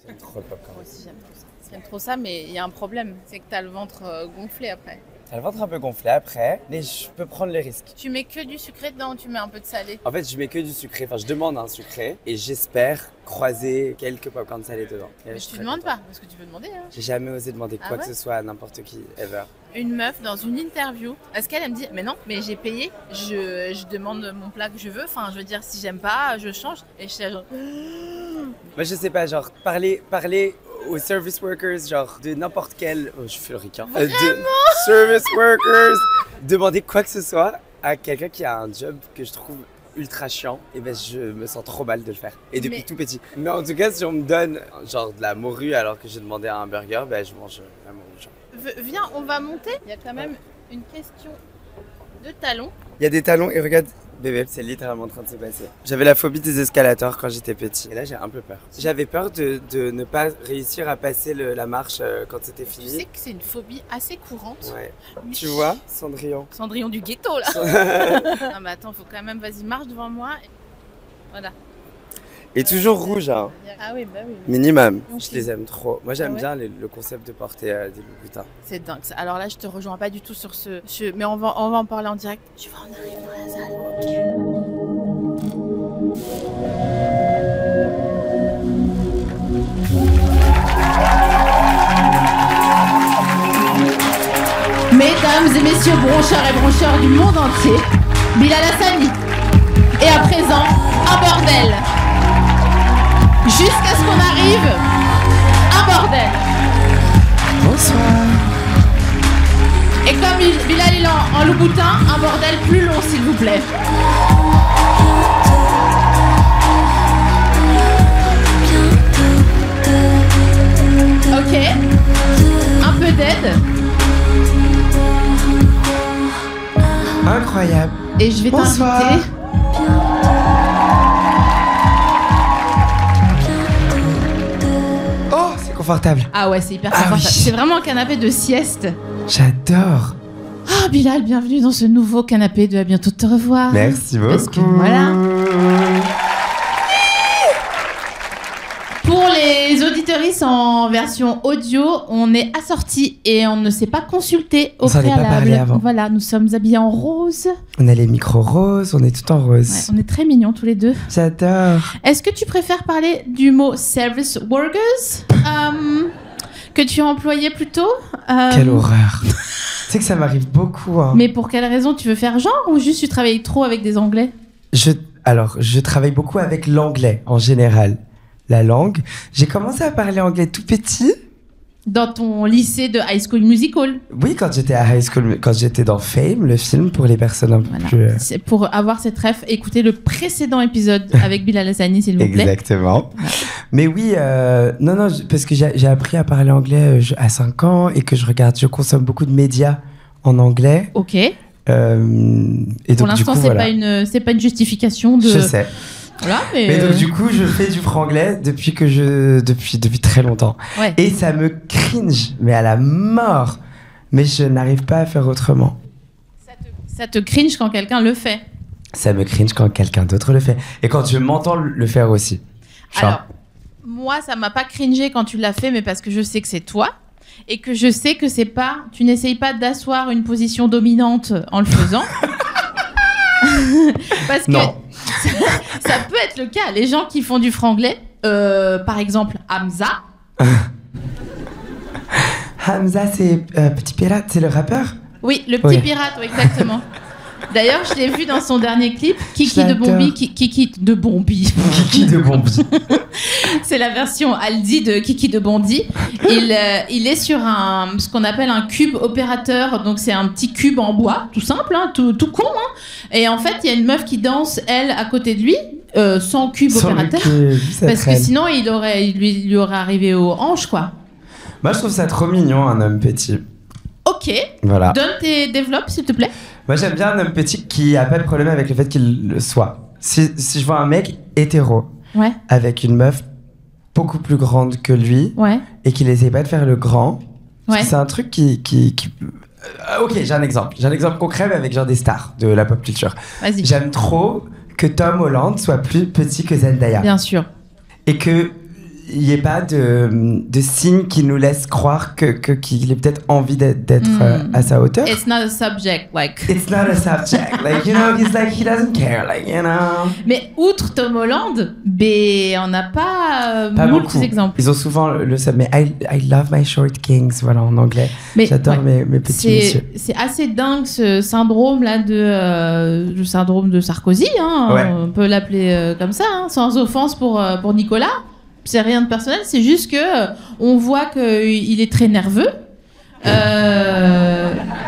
J'aime trop le popcorn. Moi aussi, j'aime trop ça. J'aime trop ça, mais il y a un problème. C'est que t'as le ventre gonflé après. T'as le ventre un peu gonflé après, mais je peux prendre le risque. Tu mets que du sucré dedans ou tu mets un peu de salé? En fait, je mets que du sucré. Enfin, je demande un sucré et j'espère croiser quelques popcorn salés dedans. Mais tu demandes pas, parce que tu peux demander. Hein. J'ai jamais osé demander quoi que ce soit à n'importe qui, ever. Une meuf dans une interview, est-ce qu'elle me dit mais non, mais j'ai payé, je demande mon plat que je veux, enfin je veux dire si j'aime pas, je change. Et je suis là genre... Moi je sais pas, genre parler aux service workers, genre de n'importe quel... Oh, je fais le ricain. De service workers, demander quoi que ce soit à quelqu'un qui a un job que je trouve ultra chiant, et ben je me sens trop mal de le faire. Et depuis tout petit. Mais en tout cas, si on me donne genre de la morue alors que j'ai demandé un hamburger, ben je mange la morue. Genre. Viens, on va monter. Il y a quand même une question de talons. Il y a des talons et regarde, bébé, c'est littéralement en train de se passer. J'avais la phobie des escalators quand j'étais petit. Et là, j'ai un peu peur. J'avais peur de ne pas réussir à passer la marche quand c'était fini. Tu sais que c'est une phobie assez courante. Ouais. Mais... Tu vois, Cendrillon. Cendrillon du ghetto, là. Non, mais attends, faut quand même, vas-y, marche devant moi. Voilà. Et toujours rouge, hein. Ah oui, bah oui. Minimum. Je les aime trop. Moi, j'aime bien le concept de porter des Louboutins. C'est dingue. Alors là, je te rejoins pas du tout sur mais on va en parler en direct. Tu vois, on arrive dans la salle. Mesdames et messieurs broncheurs et broncheurs du monde entier, Bilal Hassani. Et à présent, un bordel. Jusqu'à ce qu'on arrive, un bordel. Bonsoir. Et comme Bilal est en Louboutin, un bordel plus long s'il vous plaît. Ok. Un peu d'aide. Incroyable. Et je vais t'inviter. Confortable. Ah ouais, c'est hyper confortable. Oui. C'est vraiment un canapé de sieste. J'adore. Ah Bilal, bienvenue dans ce nouveau canapé de À bientôt de te revoir. Merci beaucoup. Parce que voilà. Pour les auditeuristes en version audio, on est assortis et on ne s'est pas consulté au préalable. On s'en est pas parlé avant. Voilà, nous sommes habillés en rose. On a les micros roses, on est tout en rose. Ouais, on est très mignons tous les deux. J'adore. Est-ce que tu préfères parler du mot service workers que tu as employé plus tôt Quelle horreur. Tu sais que ça m'arrive beaucoup. Hein. Mais pour quelle raison? Tu veux faire genre ou juste tu travailles trop avec des Anglais? Alors, je travaille beaucoup avec l'anglais en général. La langue. J'ai commencé à parler anglais tout petit. Dans ton lycée de High School Musical? Oui, quand j'étais à High School, quand j'étais dans Fame, le film pour les personnes un peu plus... C'est pour avoir cette ref, écoutez le précédent épisode avec Bilal Hassani, s'il vous plaît. Exactement. Voilà. Mais oui, non, parce que j'ai appris à parler anglais à 5 ans et que je consomme beaucoup de médias en anglais. Ok. Et pour l'instant, c'est pas une justification de... Je sais. Voilà, mais donc du coup, je fais du franglais depuis très longtemps. Ouais. Et ça me cringe, mais à la mort. Mais je n'arrive pas à faire autrement. Ça te cringe quand quelqu'un le fait? Ça me cringe quand quelqu'un d'autre le fait. Et quand je m'entends le faire aussi. Genre... Alors, moi, ça m'a pas cringé quand tu l'as fait, mais parce que je sais que c'est toi. Et que je sais que c'est pas... Tu n'essayes pas d'asseoir une position dominante en le faisant. Parce que... Non. Ça peut être le cas. Les gens qui font du franglais, par exemple Hamza. Hamza, c'est Petit Pirate, c'est le rappeur? Oui, le petit pirate, oui, exactement. D'ailleurs, je l'ai vu dans son dernier clip, Kiki de Bombi. Kiki de Bombi. Kiki de Bombi. C'est la version Aldi de Kiki de Bondy. Il est sur ce qu'on appelle un cube opérateur. Donc, c'est un petit cube en bois, tout simple, hein, tout con. Hein. Et en fait, il y a une meuf qui danse, elle, à côté de lui, sans cube opérateur. Parce que sinon, il lui aurait arrivé aux hanches, quoi. Moi, je trouve ça trop mignon, un homme petit. Ok. Voilà. Donne tes développes, s'il te plaît. Moi, j'aime bien un homme petit qui a pas de problème avec le fait qu'il le soit. Si je vois un mec hétéro, avec une meuf beaucoup plus grande que lui, et qu'il essaie pas de faire le grand, c'est un truc qui... Ok, j'ai un exemple. J'ai un exemple concret, mais avec genre des stars de la pop culture. Vas-y. J'aime trop que Tom Holland soit plus petit que Zendaya. Bien sûr. Et que n'y ait pas de signes qui nous laissent croire qu'il ait peut-être envie d'être à sa hauteur. It's not a subject, like. It's not a subject, like, you know, he's like, he doesn't care, like, you know. Mais outre Tom Holland, on n'a pas, Pas beaucoup beaucoup. d'exemples. Ils ont souvent le sub, mais I love my short kings, voilà, en anglais. Mais, j'adore mes petits messieurs. C'est assez dingue ce syndrome-là le syndrome de Sarkozy, hein, Ouais. on peut l'appeler comme ça, hein, sans offense pour Nicolas. C'est rien de personnel, c'est juste que on voit qu'il est très nerveux.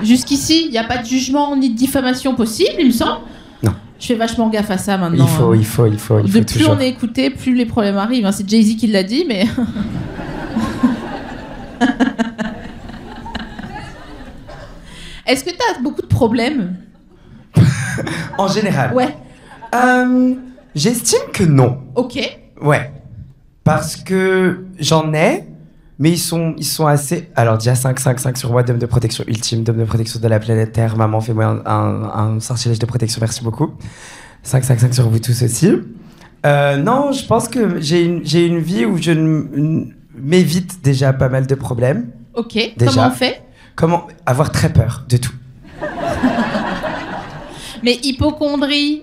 Jusqu'ici, il n'y a pas de jugement ni de diffamation possible, il me semble. Non. Je fais vachement gaffe à ça maintenant. Il faut Plus toujours. on est écouté, plus les problèmes arrivent. Hein. C'est Jay-Z qui l'a dit, mais... Est-ce que tu as beaucoup de problèmes? En général. Ouais. J'estime que non. Ok. Ouais. Parce que j'en ai, mais ils sont assez... Alors déjà 5 sur moi, dôme de protection ultime, dôme de protection de la planète Terre. Maman, fais-moi un sortilège de protection, merci beaucoup. 5 sur vous tous aussi. Non, je pense que j'ai une vie où je m'évite déjà pas mal de problèmes. Ok. Déjà. Comment on fait? Comment avoir très peur de tout. Mais hypocondrie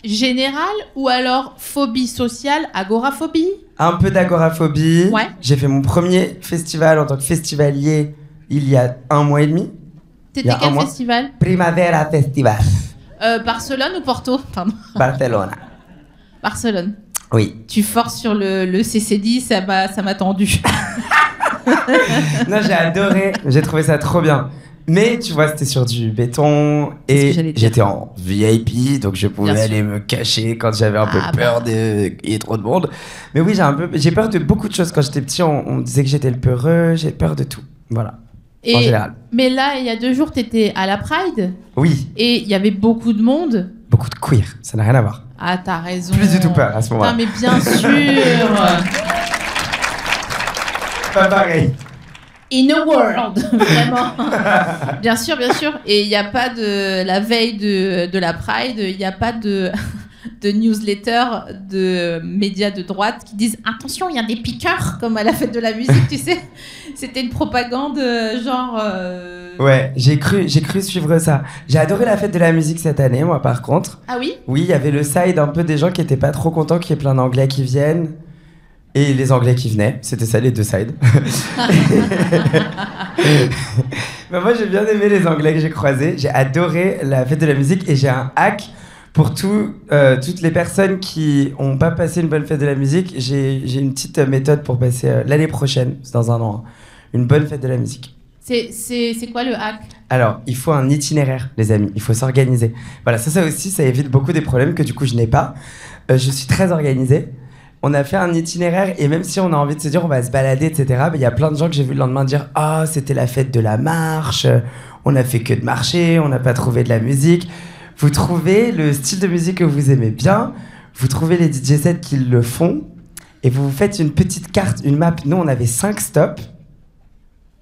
générale ou alors phobie sociale, agoraphobie? Un peu d'agoraphobie. Ouais. J'ai fait mon premier festival en tant que festivalier il y a 1 mois et demi. T'étais quel festival? Primavera Festival. Barcelone ou Porto? Pardon. Barcelona. Barcelone. Oui. Tu forces sur le CC10, ça m'a tendu. Non, j'ai adoré. J'ai trouvé ça trop bien. Mais tu vois, c'était sur du béton et j'étais en VIP, donc je pouvais aller me cacher quand j'avais un peu peur qu'il y ait trop de monde. Mais oui, j'ai peur de beaucoup de choses. Quand j'étais petit, on me disait que j'étais le peureux, j'ai peur de tout. Voilà. En général. Mais là, il y a 2 jours, t'étais à la Pride. Oui. Et il y avait beaucoup de monde. Beaucoup de queer, ça n'a rien à voir. Ah, t'as raison. Plus du tout peur à ce moment-là. Non, mais bien sûr. Pas pareil. In a world, vraiment. Bien sûr, bien sûr. Et il n'y a pas de... La veille de la Pride, il n'y a pas de newsletter de médias de droite qui disent « Attention, il y a des piqueurs !» comme à la fête de la musique, tu sais. C'était une propagande genre... Ouais, j'ai cru suivre ça. J'ai adoré la fête de la musique cette année, moi, par contre. Ah oui? Oui, il y avait le side un peu des gens qui étaient pas trop contents qu'il y ait plein d'anglais qui viennent. Et les Anglais qui venaient, c'était ça les 2 sides. Mais moi j'ai bien aimé les Anglais que j'ai croisés, j'ai adoré la fête de la musique et j'ai un hack pour toutes les personnes qui ont pas passé une bonne fête de la musique. J'ai une petite méthode pour passer l'année prochaine, c'est dans 1 an, une bonne fête de la musique. C'est quoi le hack? Alors, il faut un itinéraire, les amis, il faut s'organiser. Voilà, ça aussi, ça évite beaucoup des problèmes que du coup je n'ai pas. Je suis très organisée. On a fait un itinéraire et même si on a envie de se dire on va se balader, etc., il y a plein de gens que j'ai vu le lendemain dire « Ah, c'était la fête de la marche, on a fait que de marcher, on n'a pas trouvé de la musique. » Vous trouvez le style de musique que vous aimez bien, vous trouvez les DJ sets qui le font et vous vous faites une petite carte, une map. Nous, on avait 5 stops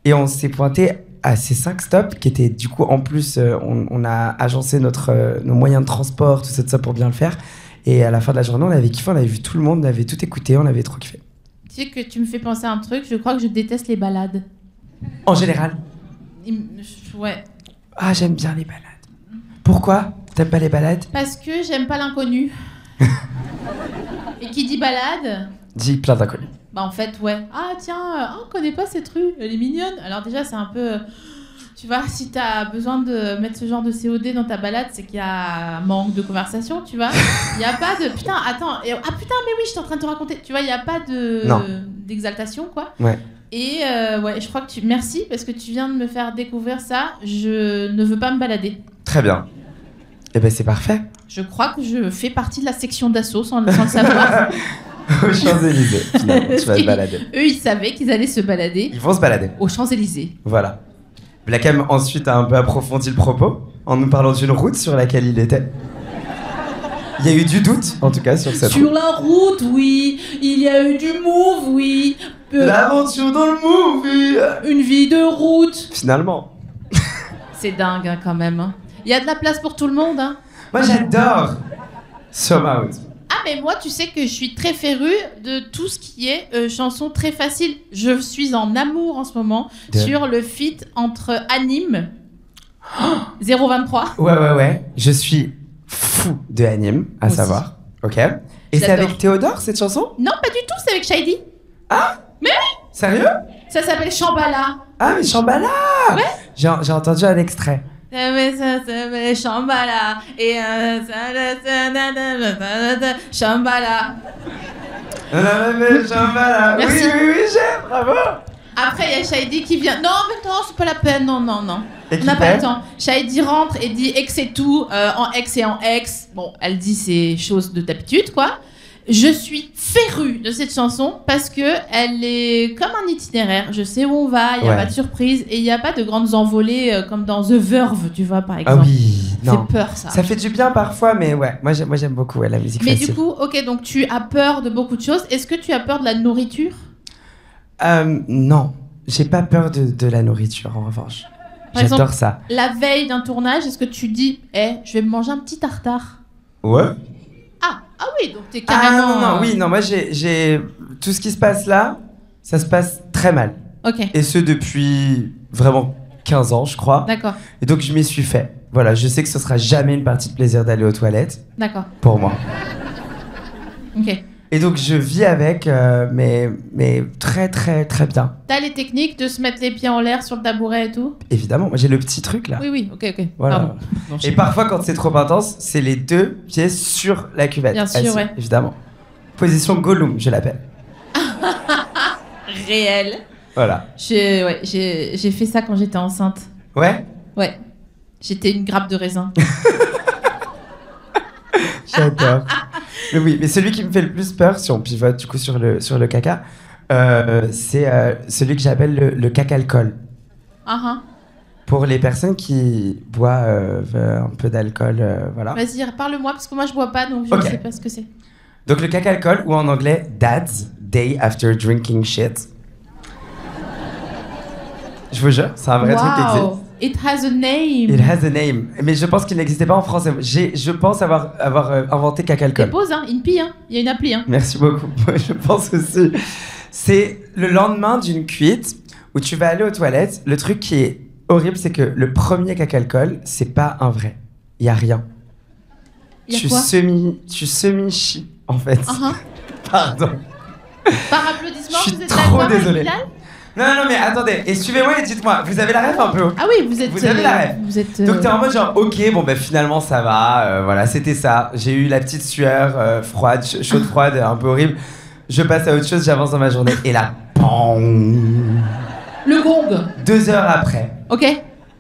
et on s'est pointé à ces 5 stops qui étaient du coup en plus, on a agencé nos moyens de transport, tout ça pour bien le faire. Et à la fin de la journée, on avait kiffé, on avait vu tout le monde, on avait tout écouté, on avait trop kiffé. Tu sais que tu me fais penser à un truc, je crois que je déteste les balades. En général? Ouais. Ah, j'aime bien les balades. Pourquoi t'aimes pas les balades? Parce que j'aime pas l'inconnu. Et qui dit balade? Dis plein d'inconnus. Bah en fait, ouais. Ah tiens, on connaît pas cette rue, elle est mignonne. Alors déjà, c'est un peu... Tu vois, si t'as besoin de mettre ce genre de COD dans ta balade, c'est qu'il y a un manque de conversation, tu vois. Il n'y a pas de... Putain, attends. Ah putain, mais oui, j'étais en train de te raconter. Tu vois, il n'y a pas d'exaltation, quoi. Ouais. Et ouais, je crois que Merci, parce que tu viens de me faire découvrir ça. Je ne veux pas me balader. Très bien. Eh ben c'est parfait. Je crois que je fais partie de la section d'assaut sans le savoir. Aux Champs-Élysées, finalement, tu vas te balader. Eux, ils savaient qu'ils allaient se balader. Ils vont se balader. Aux Champs-Élysées. Voilà. Black M ensuite a un peu approfondi le propos en nous parlant d'une route sur laquelle il était. Il y a eu du doute, en tout cas, sur cette route. Sur la route, oui. Il y a eu du move, oui. L'aventure dans le move, oui. Une vie de route. Finalement. C'est dingue, hein, quand même. Il y a de la place pour tout le monde, hein. Moi, j'adore Somehow. Ah, mais moi, tu sais que je suis très férue de tout ce qui est chanson très facile. Je suis en amour en ce moment sur le feat entre Anime 023. Ouais. Je suis fou de Anime, à savoir. Ok. Et c'est avec Théodore, cette chanson? Non, pas du tout, c'est avec Shady. Ah? Mais sérieux? Ça s'appelle Shambhala. Ah, mais Shambhala! Ouais. J'ai entendu un extrait. Ça s'appelle Shambhala. Et Shambhala. Shambhala. Merci. Oui, j'aime, bravo! Après, il y a Shady qui vient. Non, mais non, c'est pas la peine. Non. Et on n'a pas le temps. Shady rentre et dit ex et tout, en ex et en ex. Bon, elle dit ces choses de d'habitude, quoi. Je suis férue de cette chanson parce que elle est comme un itinéraire. Je sais où on va, il n'y a pas de surprise et il n'y a pas de grandes envolées comme dans The Verve, tu vois, par exemple. Ah oui, non. C'est peur, ça. Ça fait du bien parfois, mais ouais, moi j'aime beaucoup la musique mais facile. Du coup, ok, donc tu as peur de beaucoup de choses. Est-ce que tu as peur de la nourriture? Non, j'ai pas peur de la nourriture en revanche. J'adore ça. La veille d'un tournage, est-ce que tu dis, je vais me manger un petit tartare? Ouais. Ah oui, donc t'es carrément... Non, moi j'ai... Tout ce qui se passe là, ça se passe très mal. Ok. Et ce depuis vraiment 15 ans, je crois. D'accord. Et donc je m'y suis fait. Voilà, je sais que ce sera jamais une partie de plaisir d'aller aux toilettes. D'accord. Pour moi. Ok. Et donc je vis avec, mais très très très bien. T'as les techniques de se mettre les pieds en l'air sur le tabouret et tout? Évidemment, moi j'ai le petit truc là. Oui, ok. Voilà. Pardon. Non, et parfois quand c'est trop intense, c'est les deux pieds sur la cuvette. Bien sûr, ouais. Évidemment. Position Gollum, je l'appelle. Réel. Voilà. J'ai fait ça quand j'étais enceinte. Ouais? Ouais. J'étais une grappe de raisin. J'adore. Mais oui, mais celui qui me fait le plus peur, si on pivote du coup sur le caca, c'est celui que j'appelle le caca-alcool. Pour les personnes qui boivent un peu d'alcool, voilà. Vas-y, parle-moi, parce que moi je bois pas, donc je ne sais pas ce que c'est. Donc le caca-alcool, ou en anglais, Dad's Day After Drinking Shit. Je vous jure, c'est un vrai truc qui existe. It has a name. It has a name. Mais je pense qu'il n'existait pas en français. Je pense avoir inventé caca-alcool. Dépose, INPI, il y a une appli. Merci beaucoup. Je pense aussi. C'est le lendemain d'une cuite où tu vas aller aux toilettes. Le truc qui est horrible, c'est que le premier caca-alcool, c'est pas un vrai. Il y a rien. Tu semi-chies, en fait. Pardon. Par applaudissement, je suis trop désolé. Non, mais attendez, et suivez-moi et dites-moi, vous avez la rêve un peu? Ah oui, vous avez la rêve. Donc t'es en mode genre, ok, bon finalement ça va, voilà, c'était ça. J'ai eu la petite sueur froide, chaude froide, un peu horrible. Je passe à autre chose, j'avance dans ma journée, et là, bang. Le gong. 2 heures après. Ok.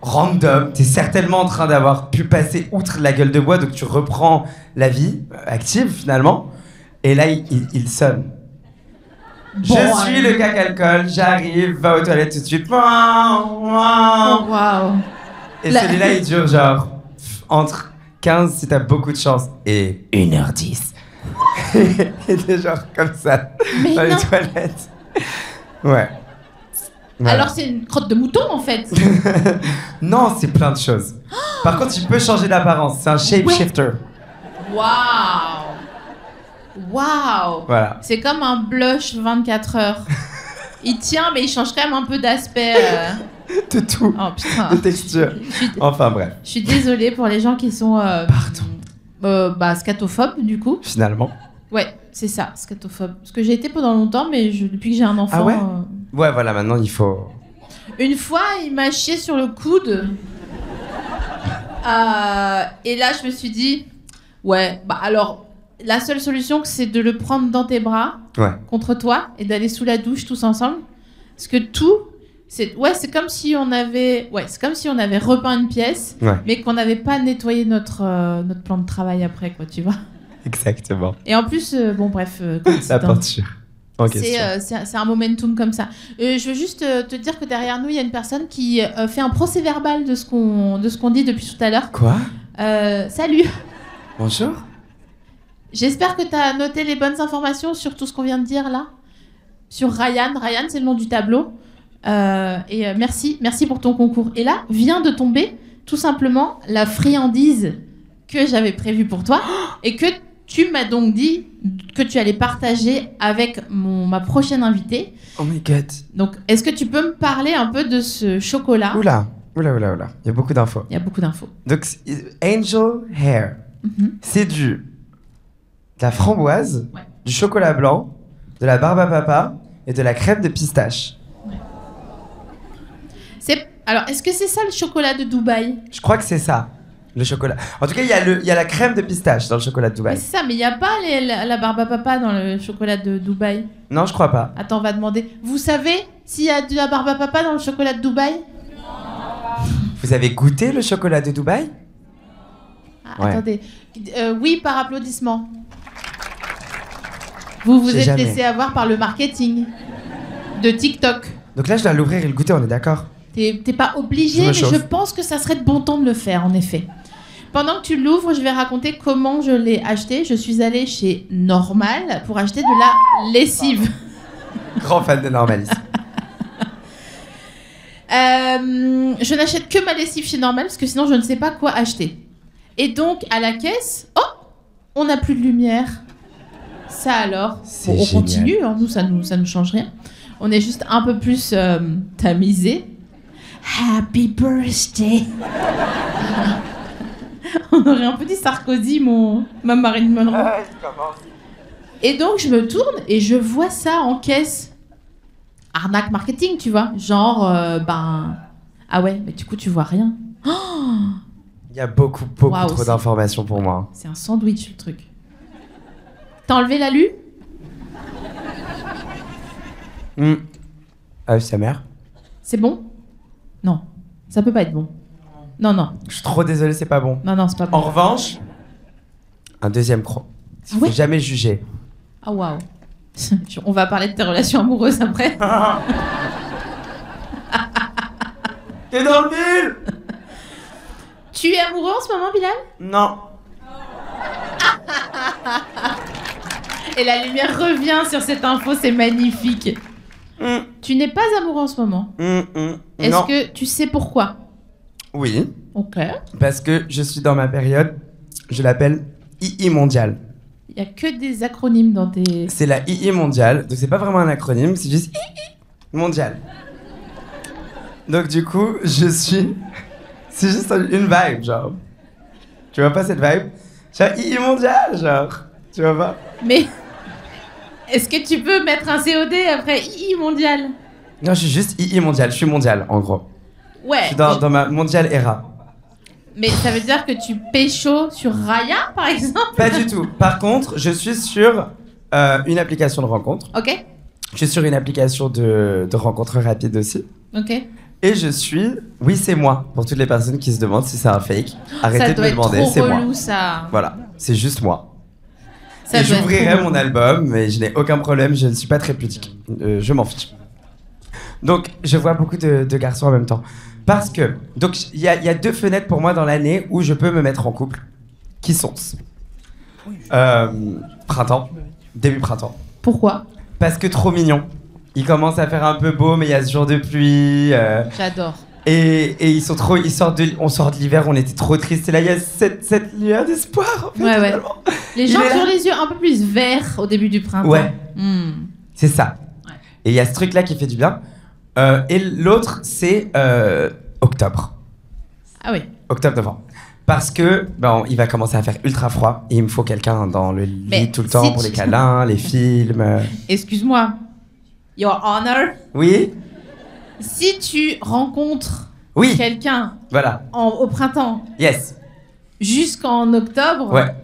Random, t'es certainement en train d'avoir pu passer outre la gueule de bois, donc tu reprends la vie active finalement, et là il sonne. Je suis le caca-alcool, j'arrive, va aux toilettes tout de suite. Wow. Et celui-là, il dure genre entre 15 si t'as beaucoup de chance et 1h10. Et t'es genre comme ça dans les toilettes. Ouais. Voilà. Alors c'est une crotte de mouton en fait. Non, c'est plein de choses. Par contre, il peut changer d'apparence. C'est un shapeshifter. Waouh. Voilà. C'est comme un blush 24 heures. Il tient, mais il change quand même un peu d'aspect. De tout. Oh putain. De texture. Enfin bref. Je suis désolée pour les gens qui sont... scatophobes du coup. Finalement. Ouais, c'est ça, scatophobe. Parce que j'ai été pendant longtemps, mais depuis que j'ai un enfant... Ah ouais Ouais, voilà, maintenant il faut... Une fois, il m'a chié sur le coude. Et là, je me suis dit... Ouais, alors... La seule solution, c'est de le prendre dans tes bras, contre toi, et d'aller sous la douche tous ensemble. Parce que c'est comme si on avait repeint une pièce, mais qu'on n'avait pas nettoyé notre plan de travail après, quoi, tu vois. Exactement. Et en plus, la peinture. C'est un momentum comme ça. Je veux juste te dire que derrière nous, il y a une personne qui fait un procès-verbal de ce qu'on dit depuis tout à l'heure. Quoi? Salut. Bonjour. J'espère que tu as noté les bonnes informations sur tout ce qu'on vient de dire là. Sur Ryan. Ryan, c'est le nom du tableau. Merci pour ton concours. Et là, vient de tomber tout simplement la friandise que j'avais prévue pour toi et que tu m'as donc dit que tu allais partager avec ma prochaine invitée. Oh my god. Donc, est-ce que tu peux me parler un peu de ce chocolat? Oula. Il y a beaucoup d'infos. Il y a beaucoup d'infos. Donc, Angel Hair, c'est de la framboise, du chocolat blanc, de la barbe à papa et de la crème de pistache. Alors, est-ce que c'est ça le chocolat de Dubaï? Je crois que c'est ça, le chocolat. En tout cas, il y a la crème de pistache dans le chocolat de Dubaï. Mais c'est ça, mais il n'y a pas la barbe à papa dans le chocolat de Dubaï. Non, je crois pas. Attends, on va demander. Vous savez s'il y a de la barbe à papa dans le chocolat de Dubaï? Vous avez goûté le chocolat de Dubaï? Ouais. Attendez. Oui, par applaudissement. Vous êtes laissé avoir par le marketing de TikTok. Donc là, je dois l'ouvrir et le goûter, on est d'accord? T'es pas obligé, mais je pense que ça serait de bon ton de le faire, en effet. Pendant que tu l'ouvres, je vais raconter comment je l'ai acheté. Je suis allée chez Normal pour acheter de la lessive. Grand fan de Normalis. Je n'achète que ma lessive chez Normal parce que sinon je ne sais pas quoi acheter. Et donc à la caisse, on n'a plus de lumière. Ça alors, on continue, hein, nous ça nous change rien. On est juste un peu plus tamisé. Happy birthday. On aurait un peu dit Sarkozy, ma Marilyn Monroe. Et donc je me tourne et je vois ça en caisse. Arnaque marketing, tu vois. Genre, ah ouais, mais du coup, tu vois rien. Il y a beaucoup trop d'informations pour moi. C'est un sandwich, le truc. T'as enlevé l'alu? Sa mère. C'est bon? Non. Ça peut pas être bon. Non. Je suis trop désolé, c'est pas bon. Non, c'est pas bon. En revanche, un deuxième croc. Il faut jamais juger. Ah waouh. On va parler de tes relations amoureuses après. T'es dans le mille. Tu es amoureux en ce moment, Bilal? Non. Et la lumière revient sur cette info, c'est magnifique. Tu n'es pas amoureux en ce moment? Est-ce que tu sais pourquoi? Oui. Ok. Parce que je suis dans ma période, je l'appelle II mondial. Il n'y a que des acronymes dans tes... C'est la II mondiale, donc c'est pas vraiment un acronyme, c'est juste II mondial. Donc du coup, je suis... C'est juste une vibe, genre. Tu vois pas cette vibe? J'ai II mondial, genre. Tu vois pas? Mais... Est-ce que tu peux mettre un COD après II mondial? Non, je suis juste II mondial, je suis mondial, en gros. Ouais. Je suis dans ma mondial era. Mais ça veut dire que tu pécho sur Raya, par exemple? Pas du tout. Par contre, je suis sur une application de rencontre. Ok. Je suis sur une application de rencontre rapide aussi. Ok. Et je suis... Oui, c'est moi. Pour toutes les personnes qui se demandent si c'est un fake, arrêtez de me demander, c'est moi. Ça doit être trop relou, ça. Voilà, c'est juste moi. Ça et j'ouvrirai mon album, mais je n'ai aucun problème, je ne suis pas très pudique. Je m'en fiche. Donc, je vois beaucoup de garçons en même temps. Parce que... Donc, il y a 2 fenêtres pour moi dans l'année où je peux me mettre en couple. Qui sont printemps. Début printemps. Pourquoi? Parce que trop mignon. Il commence à faire un peu beau, mais il y a ce jour de pluie. J'adore. Et ils sont trop... on sort de l'hiver, on était trop tristes. Et là, il y a cette lueur d'espoir, en fait. Ouais. Les gens ont les yeux un peu plus verts au début du printemps. Ouais. C'est ça. Ouais. Et il y a ce truc-là qui fait du bien. Et l'autre, c'est octobre. Ah oui. Octobre-novembre. Parce que il va commencer à faire ultra froid et il me faut quelqu'un dans le lit Mais tout le temps pour les câlins, les films. Excuse-moi. Your Honor. Oui. Si tu rencontres quelqu'un au printemps Yes. jusqu'en octobre Ouais.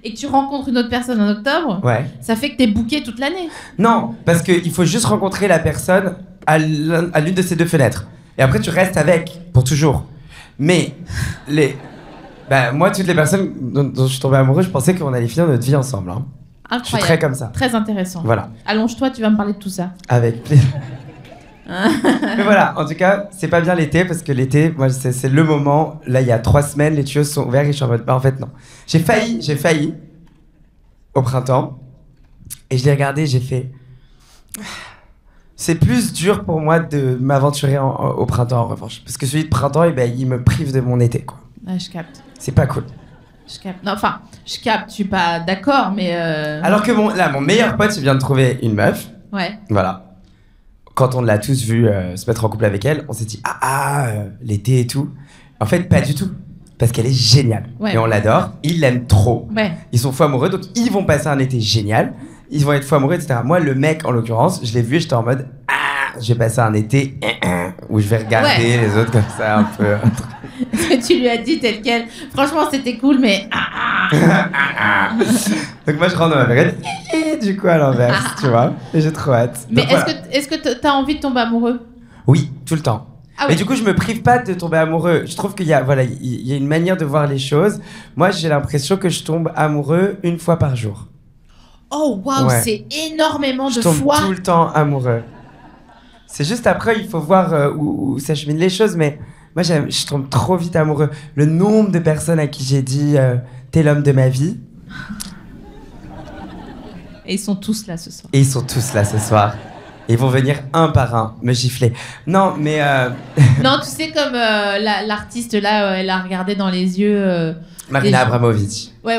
et que tu rencontres une autre personne en octobre, ça fait que t'es booké toute l'année. Non, parce qu'il faut juste rencontrer la personne à l'une de ces 2 fenêtres. Et après, tu restes avec pour toujours. Mais moi, toutes les personnes dont je suis tombé amoureux, je pensais qu'on allait finir notre vie ensemble. Hein. Incroyable. Je suis très comme ça. Très intéressant. Voilà. Allonge-toi, tu vas me parler de tout ça. Avec plaisir. Mais voilà, en tout cas, c'est pas bien l'été parce que l'été, moi, c'est le moment. Là, il y a 3 semaines, les tuyaux sont ouverts et je suis en mode. En fait, non. J'ai failli au printemps et je l'ai regardé, j'ai fait. C'est plus dur pour moi de m'aventurer au printemps en revanche. Parce que celui de printemps, il me prive de mon été, quoi. Ah, je capte. C'est pas cool. Je capte. Non, enfin, je capte, je suis pas d'accord, mais. Alors que mon meilleur pote, il vient de trouver une meuf. Ouais. Voilà. Quand on l'a tous vu se mettre en couple avec elle, on s'est dit l'été et tout. En fait, pas du tout. Parce qu'elle est géniale. Ouais. Et on l'adore. Ils l'aiment trop. Ouais. Ils sont fous amoureux, donc ils vont passer un été génial. Ils vont être fous amoureux, etc. Moi, le mec, en l'occurrence, je l'ai vu et j'étais en mode je vais passer un été où je vais regarder les autres comme ça un peu. Tu lui as dit tel quel. Franchement, c'était cool, mais. Donc moi, je rentre dans ma période du coup à l'inverse, tu vois. Et j'ai trop hâte. Mais Donc, est-ce que t'as envie de tomber amoureux? Oui, tout le temps. Ah Mais oui. du coup, je me prive pas de tomber amoureux. Je trouve qu'il y a, il y a une manière de voir les choses. Moi, j'ai l'impression que je tombe amoureux une fois par jour. Oh waouh, Ouais. c'est énormément de Je tombe fois. tout le temps amoureux. C'est juste après, il faut voir où s'acheminent les choses. Mais moi, je tombe trop vite amoureux. Le nombre de personnes à qui j'ai dit t'es l'homme de ma vie. Et ils sont tous là ce soir. Et ils sont tous là ce soir. Ils vont venir un par un me gifler. Non, mais... Non, tu sais, comme l'artiste là, elle a regardé dans les yeux. Marina gens. Abramovic. Ouais.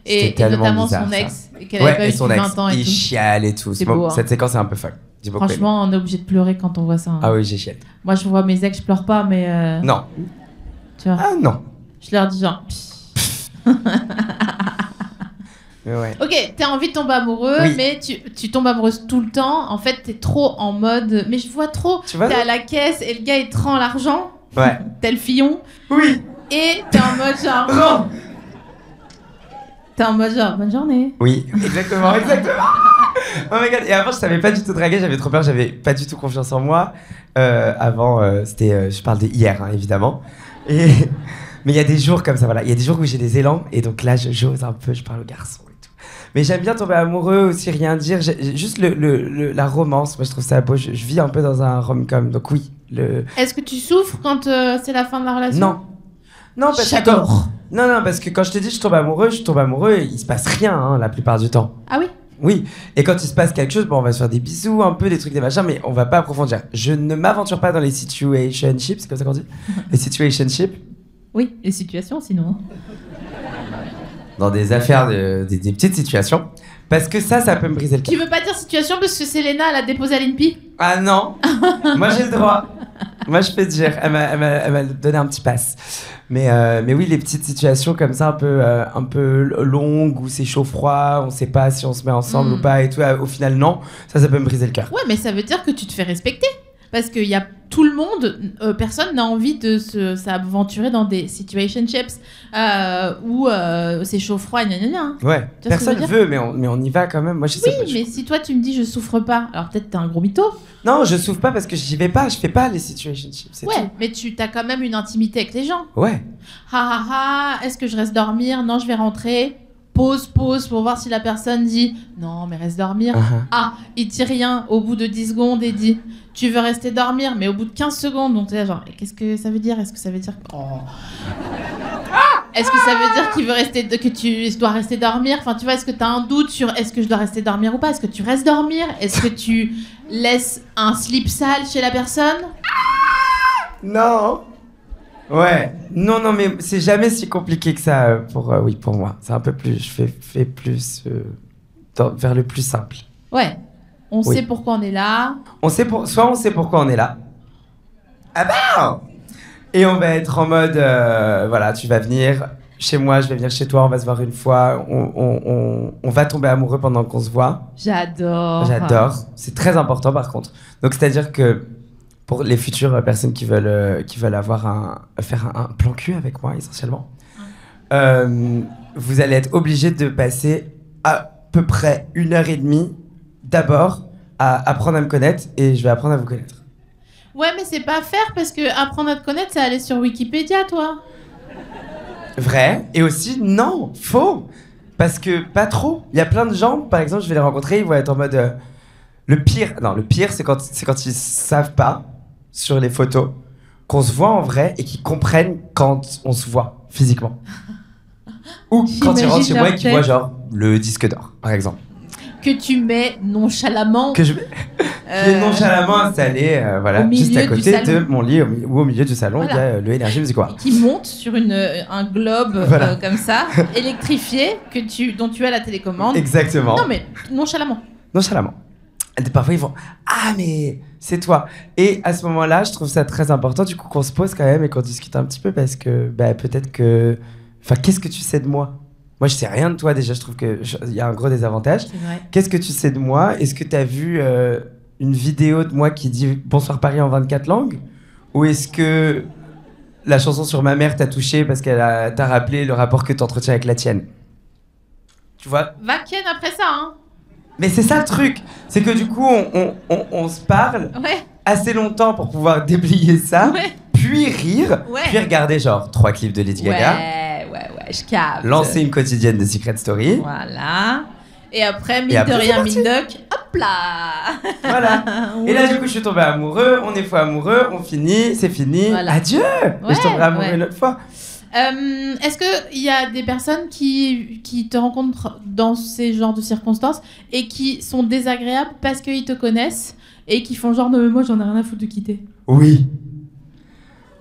C'était Et tellement notamment bizarre, son ça. ex, et qu'elle avait pas Ouais, eu et son depuis ex, 20 ans et il tout. chiale et tout. C'est beau, hein. Cette séquence est un peu folle. J'ai beaucoup aimé. Franchement, on est obligé de pleurer quand on voit ça. Hein. Ah oui, j'ai chialé. Moi, je vois mes ex, je pleure pas, mais. Non. Tu vois, Ah non. je leur dis genre. Mais ouais. Ok, t'as envie de tomber amoureux, Oui. mais tu tombes amoureuse tout le temps. En fait, t'es trop en mode. Mais je vois trop. Tu vois, T'es à la caisse et le gars il te rend l'argent, Ouais. tel Fillon, Oui. et t'es en mode genre. Non. T'es en mode genre, bonne journée. Oui, exactement. Oh my god. Et avant, je savais pas du tout draguer, j'avais trop peur, j'avais pas du tout confiance en moi. Avant, c'était. Je parle de hier, hein, évidemment. Mais il y a des jours comme ça, voilà. Il y a des jours où j'ai des élans, et donc là, j'ose un peu, je parle aux garçons et tout. Mais j'aime bien tomber amoureux aussi, rien dire. Juste la romance, moi je trouve ça beau. Je vis un peu dans un rom-com, donc oui. Est-ce que tu souffres quand c'est la fin de la relation? Non. Non, parce que J'adore. Non, parce que quand je te dis je tombe amoureux, et il se passe rien hein, la plupart du temps. Ah oui? Oui, et quand il se passe quelque chose, bon, on va se faire des bisous, un peu, des trucs, des machins, mais on va pas approfondir. Je ne m'aventure pas dans les situationships, c'est comme ça qu'on dit? Les situationships? Oui, les situations sinon. Dans des affaires, des petites situations. Parce que ça peut me briser le cœur. Tu veux pas dire situation parce que Selena elle a déposé à l'INPI? Ah non. Moi j'ai le droit. Moi je peux te dire, elle m'a donné un petit pass. Mais oui, les petites situations comme ça un peu longues où c'est chaud-froid, on sait pas si on se met ensemble ou pas et tout, au final non, ça peut me briser le cœur. Ouais, mais ça veut dire que tu te fais respecter. Parce qu'il y a tout le monde, personne n'a envie de s'aventurer dans des situationships où c'est chaud-froid, gna gna gna. Ouais, Tu vois ce que personne je veux veut, mais on y va quand même. Moi, je sais pas, Oui, mais si toi tu me dis je souffre pas, alors peut-être t'es un gros mytho. Non, je souffre pas parce que j'y vais pas, je fais pas les situationships, c'est Ouais, tout. mais tu as quand même une intimité avec les gens. Ouais. Est-ce que je reste dormir? Non, je vais rentrer. Pause pour voir si la personne dit non, mais reste dormir. Ah, il dit rien au bout de 10 secondes et dit tu veux rester dormir, mais au bout de 15 secondes, donc t'es là genre qu'est-ce que ça veut dire? Est-ce que ça veut dire est-ce que ça veut dire qu'il veut rester que tu dois rester dormir? Enfin, tu vois, est-ce que t'as un doute sur est-ce que je dois rester dormir ou pas? Est-ce que tu restes dormir? Est-ce que tu laisses un slip sale chez la personne? Non. Ouais. Non, mais c'est jamais si compliqué que ça pour moi. C'est un peu plus, je fais plus vers le plus simple. Ouais. On sait pourquoi on est là. Soit on sait pourquoi on est là. Ah bah! Et on va être en mode, voilà, tu vas venir chez moi, je vais venir chez toi, on va se voir une fois, on va tomber amoureux pendant qu'on se voit. J'adore. C'est très important par contre. Donc c'est-à-dire que pour les futures personnes qui veulent faire un plan cul avec moi essentiellement, vous allez être obligés de passer à peu près 1h30 d'abord à apprendre à me connaître et je vais apprendre à vous connaître. Ouais, mais c'est pas faire parce que apprendre à te connaître, c'est aller sur Wikipédia, toi. Vrai. Et aussi, non, faux. Parce que pas trop. Il y a plein de gens, par exemple, je vais les rencontrer, ils vont être en mode... Le pire, c'est quand ils savent pas, sur les photos, qu'on se voit en vrai et qu'ils comprennent quand on se voit physiquement. Ou quand ils rentrent chez moi et qu'ils voient genre le disque d'or, par exemple. Que tu mets nonchalamment. Qui est nonchalamment installé, voilà, juste à côté de mon lit ou au milieu du salon, il y a le Energy Music War. Qui monte sur un globe comme ça, électrifié, dont tu as la télécommande. Exactement. Non mais nonchalamment. Nonchalamment. Et parfois ils vont « Ah mais c'est toi !» Et à ce moment-là, je trouve ça très important du coup qu'on se pose quand même et qu'on discute un petit peu parce que peut-être que... Enfin, qu'est-ce que tu sais de moi ? Moi, je sais rien de toi déjà, je trouve qu'il y a un gros désavantage. C'est vrai. Qu'est-ce que tu sais de moi ? Est-ce que tu as vu une vidéo de moi qui dit « Bonsoir Paris » en 24 langues ? Ou est-ce que la chanson sur ma mère t'a touché parce qu'elle t'a rappelé le rapport que tu entretiens avec la tienne ? Tu vois ? Va ken après ça, hein. Mais c'est ça le truc, c'est que du coup on se parle assez longtemps pour pouvoir déblayer ça, puis rire, puis regarder genre 3 clips de Lady Gaga, je capte. lancer une quotidienne de Secret Story. Voilà. Et après, mine de rien, mine doc, hop là. Voilà. Et là, du coup, je suis tombé amoureux, on est fou amoureux, on finit, c'est fini. Voilà. Adieu. Et je tomberai amoureux une autre fois. Est-ce qu'il y a des personnes qui te rencontrent dans ces genres de circonstances et qui sont désagréables parce qu'ils te connaissent et qui font genre moi j'en ai rien à foutre de quitter? Oui.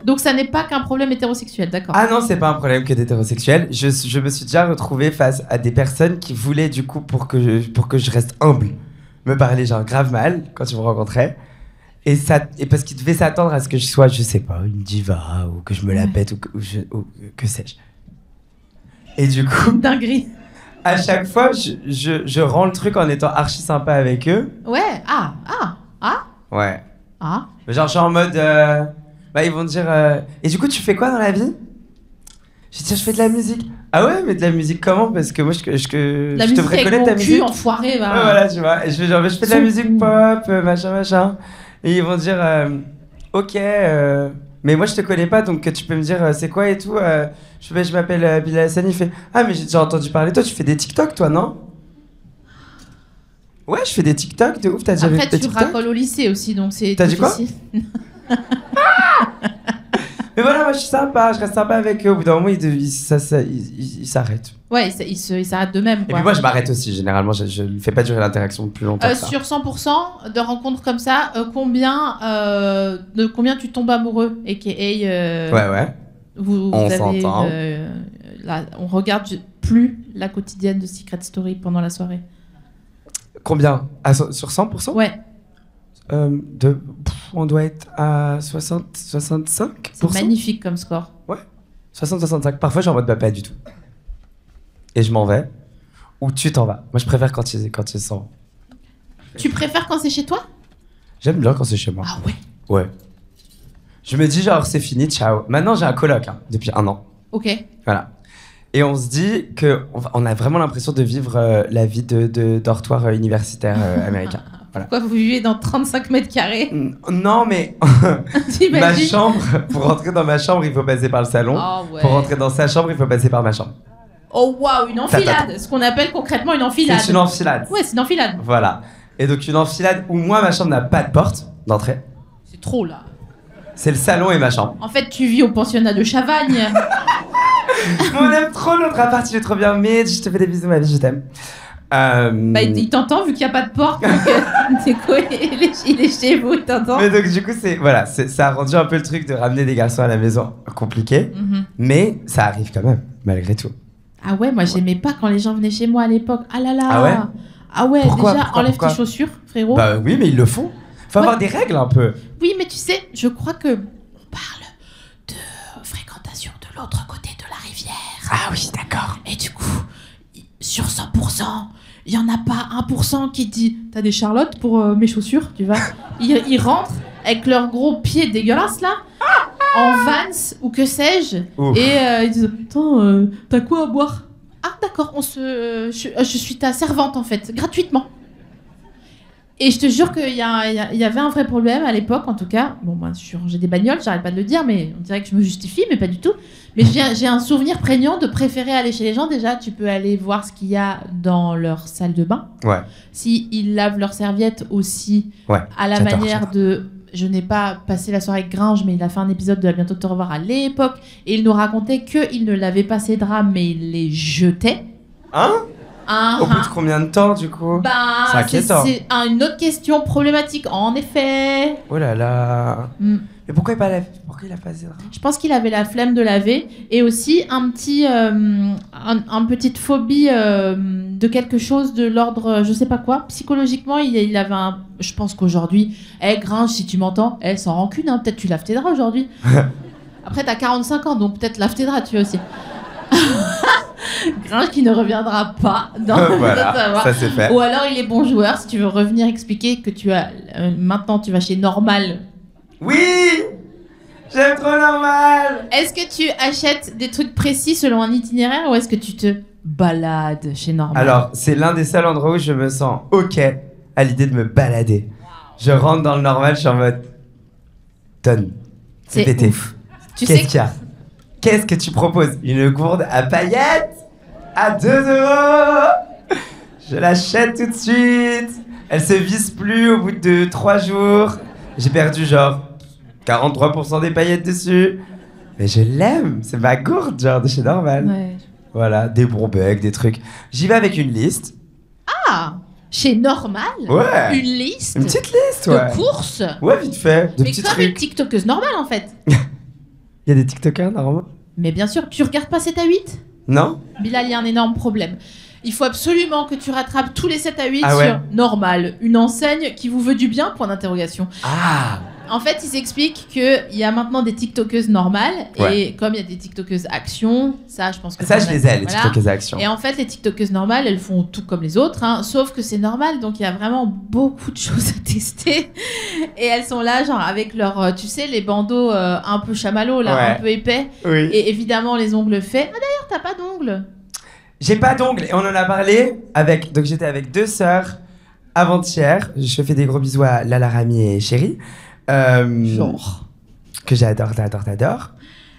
Donc ça n'est pas qu'un problème hétérosexuel, d'accord? Ah non, c'est pas un problème que d'hétérosexuel. Je me suis déjà retrouvé face à des personnes qui voulaient du coup pour que je reste humble, me parler genre grave mal quand tu me rencontrais. Et parce qu'ils devaient s'attendre à ce que je sois, je sais pas, une diva ou que je me la pète ou que sais-je. Et du coup, dinguerie. À chaque fois, je rends le truc en étant archi sympa avec eux. Ouais, Ouais. Ah. Genre, je suis en mode, ils vont dire, et du coup, tu fais quoi dans la vie? Je dis, je fais de la musique. Ah ouais, mais de la musique comment? Parce que moi, je devrais connaître ta musique. Enfoiré, voilà. Ouais, voilà, tu vois. Et je fais de la musique pop, machin. Et ils vont dire, ok, mais moi je te connais pas, donc tu peux me dire c'est quoi et tout. Je m'appelle Bilal Hassani. Il fait, ah, mais j'ai déjà entendu parler de toi, tu fais des TikTok, toi, non? Ouais, je fais des TikTok, de ouf, t'as déjà vu des TikTok? Après, tu racoles au lycée aussi, donc c'est. T'as dit quoi? Mais voilà, moi je suis sympa, je reste sympa avec eux. Au bout d'un moment, ils s'arrêtent. Ouais, ils s'arrêtent d'eux-mêmes. Et puis moi, je m'arrête aussi. Généralement, je ne fais pas durer l'interaction plus longtemps. Sur 100% de rencontres comme ça, combien tu tombes amoureux? A.k.a. Ouais. On s'entend. On regarde plus la quotidienne de Secret Story pendant la soirée. Combien? Sur 100%? Ouais. On doit être à 65%. C'est magnifique comme score. Ouais, 60-65. Parfois, je suis en mode pas du tout. Et je m'en vais. Ou tu t'en vas. Moi, je préfère quand ils sont. Tu préfères quand c'est chez toi? J'aime bien quand c'est chez moi. Ah ouais? Ouais. Je me dis genre, c'est fini, ciao. Maintenant, j'ai un coloc depuis 1 an. Ok. Voilà. Et on se dit qu'on a vraiment l'impression de vivre la vie de dortoir universitaire américain. Voilà. Pourquoi vous vivez dans 35 mètres carrés? Non, mais ma chambre, pour rentrer dans ma chambre, il faut passer par le salon. Oh, ouais. Pour rentrer dans sa chambre, il faut passer par ma chambre. Oh waouh, une enfilade. Ce qu'on appelle concrètement une enfilade. C'est une enfilade. Ouais, c'est une enfilade. Voilà. Et donc une enfilade où moi, ma chambre n'a pas de porte d'entrée. C'est trop là. C'est le salon et ma chambre. En fait, tu vis au pensionnat de Chavagne. On aime trop notre appart, il est trop bien. Mais je te fais des bisous, ma vie, je t'aime. Il t'entend vu qu'il n'y a pas de porte. Il est chez vous, il t'entend. Mais donc du coup, ça a rendu un peu le truc de ramener des garçons à la maison compliqué. Mais ça arrive quand même, malgré tout. Ah ouais, moi j'aimais pas quand les gens venaient chez moi à l'époque. Ah là là. Ah ouais? Ah ouais, pourquoi enlève tes chaussures, frérot. Bah oui, mais ils le font. Faut avoir des règles un peu. Oui, mais tu sais, je crois que on parle de fréquentation de l'autre côté de la rivière. Ah oui, d'accord. Et du coup, sur 100%, il y en a pas 1% qui dit t'as des charlottes pour mes chaussures, tu vois. Ils rentrent avec leurs gros pieds dégueulasses là, en Vans ou que sais-je, et ils disent attends, t'as quoi à boire? Ah d'accord, je suis ta servante en fait, gratuitement. Et je te jure qu'il y avait un vrai problème à l'époque, en tout cas. Bon, j'ai des bagnoles, j'arrête pas de le dire, mais on dirait que je me justifie, mais pas du tout. Mais j'ai un souvenir prégnant de préférer aller chez les gens. Déjà, tu peux aller voir ce qu'il y a dans leur salle de bain. Ouais. S'ils lavent leurs serviettes aussi, à la manière de... Je n'ai pas passé la soirée avec Gringe, mais il a fait un épisode de À bientôt te revoir à l'époque, et il nous racontait qu'il ne lavait pas ses draps, mais il les jetait. Hein? Au bout de combien de temps, du coup? Bah, c'est inquiétant. c'est une autre question problématique, en effet. Oh là là. Mais pourquoi il a pas zéro? Je pense qu'il avait la flemme de laver et aussi un petite phobie de quelque chose de l'ordre, je sais pas quoi. Psychologiquement, il avait un... Je pense qu'aujourd'hui, Gringe, si tu m'entends, sans rancune, hein, peut-être tu laves tes draps aujourd'hui. Après, t'as 45 ans, donc peut-être lave tes draps, tu vois aussi. Gringe qui ne reviendra pas dans voilà, ça c'est fait. Ou alors il est bon joueur, si tu veux revenir expliquer que tu as maintenant tu vas chez Normal. Oui, j'aime trop Normal. Est-ce que tu achètes des trucs précis selon un itinéraire ou est-ce que tu te balades chez Normal? Alors, c'est l'un des seuls endroits où je me sens OK à l'idée de me balader. Je rentre dans le Normal, je suis en mode tonne. C'est pété. ouf. Qu'est-ce qu'il y a? Qu'est-ce que tu proposes? Une gourde à paillettes à 2 €. Je l'achète tout de suite. Elle se visse plus au bout de 3 jours. J'ai perdu genre 43% des paillettes dessus. Mais je l'aime. C'est ma gourde, genre de chez Normal. Ouais. Voilà, des bons bugs, des trucs. J'y vais avec une liste. Ah, chez Normal? Ouais. Une liste? Une petite liste, ouais. De courses? Ouais, vite fait. De Mais petits comme une trucs. tiktokeuse normale en fait. Il y a des TikTokers, normalement? Mais bien sûr, tu regardes pas 7 à 8? Non? Bilal, il y a un énorme problème. Il faut absolument que tu rattrapes tous les 7 à 8 Ah ouais. sur Normal, une enseigne qui vous veut du bien, point d'interrogation. Ah! En fait, il s'explique qu'il y a maintenant des tiktokeuses normales, Ouais. et comme il y a des tiktokeuses action, ça je pense que... Ça, je les ai, les voilà. TikTokers action. Et en fait, les tiktokeuses normales, elles font tout comme les autres, hein, sauf que c'est normal, donc il y a vraiment beaucoup de choses à tester. Et elles sont là, genre avec leur, tu sais, les bandeaux un peu chamallows, là, Ouais. un peu épais, Oui. et évidemment les ongles faits. Ah d'ailleurs, t'as pas d'ongles? J'ai pas d'ongles et on en a parlé avec. Donc j'étais avec 2 sœurs avant-hier. Je fais des gros bisous à Lala Rami et Chérie. Genre. Que j'adore.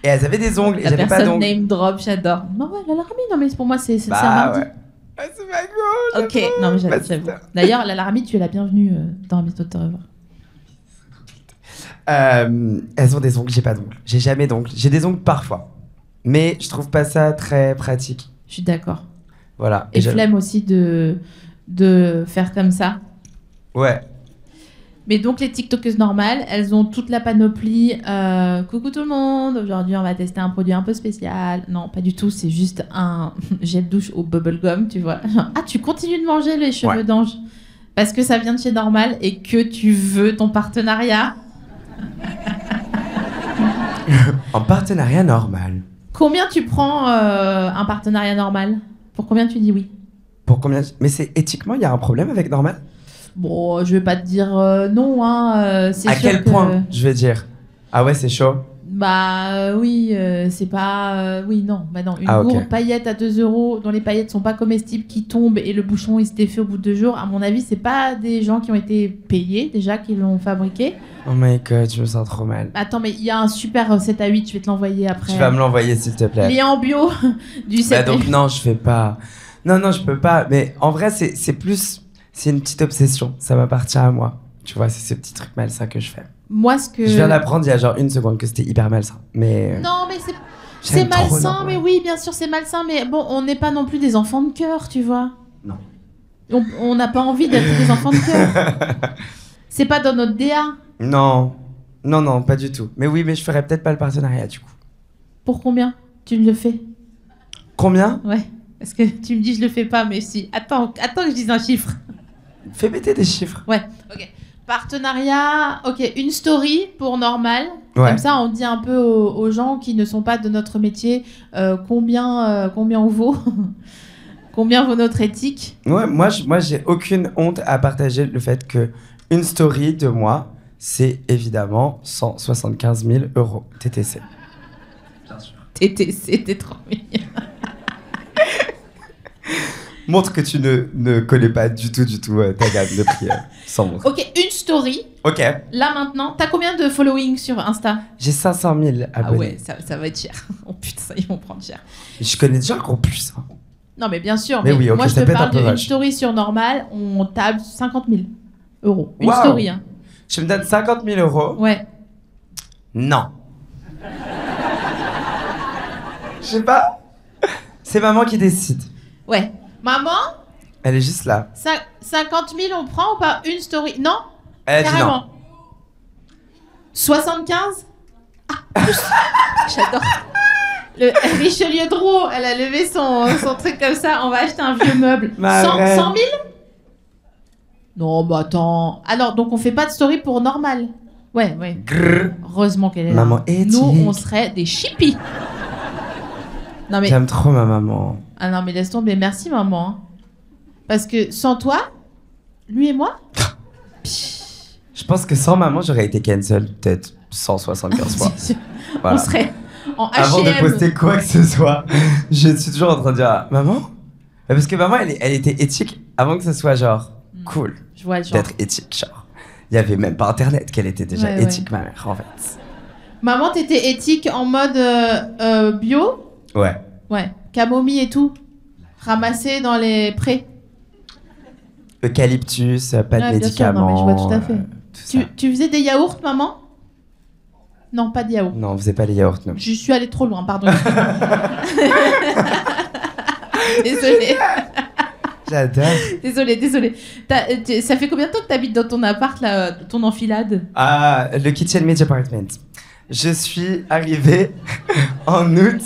Et elles avaient des ongles et La j'avais pas personne d'ongles. name drop, j'adore. Non, ouais, la Laramie, non, mais pour moi, c'est un Bah mardi. ouais. Ah, c'est ma gauche. Ok, non, mais Bah, j'avoue. c'est ça. D'ailleurs, la Laramie, tu es la bienvenue dans un bientôt de te revoir. Elles ont des ongles, j'ai pas d'ongles. J'ai jamais d'ongles. J'ai des ongles parfois. Mais je trouve pas ça très pratique. Je suis d'accord. Voilà. Et flemme aussi de faire comme ça. Ouais. Mais donc, les TikTokeuses normales, elles ont toute la panoplie. Coucou tout le monde, aujourd'hui, on va tester un produit un peu spécial. Non, pas du tout, c'est juste un gel douche au bubblegum, tu vois. Genre, ah, tu continues de manger les cheveux Ouais. d'ange parce que ça vient de chez Normal et que tu veux ton partenariat. En partenariat normal. Combien tu prends un partenariat normal? Pour combien tu dis oui? Pour combien? Mais c'est éthiquement, il y a un problème avec normal? Bon, je vais pas te dire non, hein. C'est À sûr quel que... point, je vais dire? Ah ouais, c'est chaud. Bah oui, c'est pas... oui, non, bah non. Une Ah, ok. gourde paillette à 2 € dont les paillettes sont pas comestibles, qui tombent et le bouchon il se défait au bout de 2 jours. À mon avis, c'est pas des gens qui ont été payés déjà, qui l'ont fabriqué. Oh my god, je me sens trop mal. Attends, mais il y a un super 7 à 8, je vais te l'envoyer après. Tu vas me l'envoyer s'il te plaît. Lien en bio du 7 Bah à donc 8. non, je fais pas. Non, je peux pas. Mais en vrai, c'est plus... C'est une petite obsession. Ça m'appartient à moi. Tu vois, c'est ce petit truc malsain que je fais. Moi, ce que... Je viens d'apprendre il y a genre 1 seconde que c'était hyper malsain. Mais... Non, mais c'est... j'aime C'est trop malsain, Normal. mais oui, bien sûr, c'est malsain, mais bon, on n'est pas non plus des enfants de cœur, tu vois. Non. On n'a pas envie d'être des enfants de cœur. C'est pas dans notre DA. Non, pas du tout. Mais oui, mais je ferais peut-être pas le partenariat du coup. Pour combien tu le fais? Combien? Ouais. Parce que tu me dis je le fais pas, mais si. Attends que je dise un chiffre. Fais péter des chiffres. Ouais, ok. Partenariat, ok, une story pour Normal. Ouais. Comme ça, on dit un peu aux gens qui ne sont pas de notre métier combien on vaut. Combien vaut notre éthique. Ouais, moi j'ai aucune honte à partager le fait que une story de moi, c'est évidemment 175 000 € TTC. TTC, t'es trop mignon. Montre que tu ne connais pas du tout ta gamme de prix sans montrer. Ok, une story. Ok, Là maintenant, t'as combien de following sur Insta? j'ai 500 000 abonnés. Ah ouais, ça va être cher. Oh putain, ils vont prendre cher. Je connais déjà gros plus. Hein. Non mais bien sûr, Mais oui, ok, moi je ça te peut être parle un peu d'une vache. story sur Normal, on table 50 000 €. Une Waouh. story, hein. Tu me donnes 50 000 €? Ouais. Non. Je sais pas. C'est maman qui décide. Ouais. Maman, Elle est juste là. 50 000, on prend ou pas une story? Non? Elle a dit non. Carrément. 75? Ah, j'adore. Le Richelieu Drouot, elle a levé son truc comme ça. On va acheter un vieux meuble. 100 000? Non, bah attends. Alors, donc on fait pas de story pour normal? Ouais. Grrr. Heureusement qu'elle est là. Maman éthique. Nous, on serait des chippies. Non mais... J'aime trop ma maman. Ah non, mais laisse tomber. Merci, maman. Parce que sans toi, lui et moi... Je pense que sans maman, j'aurais été cancel peut-être 175 fois. Voilà. On serait en H&M. Avant de poster quoi que ce soit, je suis toujours en train de dire maman. Parce que maman, elle était éthique avant que ce soit genre cool je vois, genre... d'être éthique. Genre, il y avait même pas internet qu'elle était déjà éthique, ma mère, en fait. Maman, t'étais éthique en mode bio? Ouais. Ouais. Camomille et tout. Ramassé dans les prés. Eucalyptus, pas de médicaments. Sûr, non, mais je vois tout à fait. Tu faisais des yaourts, maman? Non, pas de yaourts. Non, on faisait pas les yaourts, non. Je suis allée trop loin, pardon. Désolée. J'adore. Désolée. Ça fait combien de temps que t'habites dans ton appart, là, ton enfilade? Ah, le Kitchen Media Apartment. Je suis arrivée en août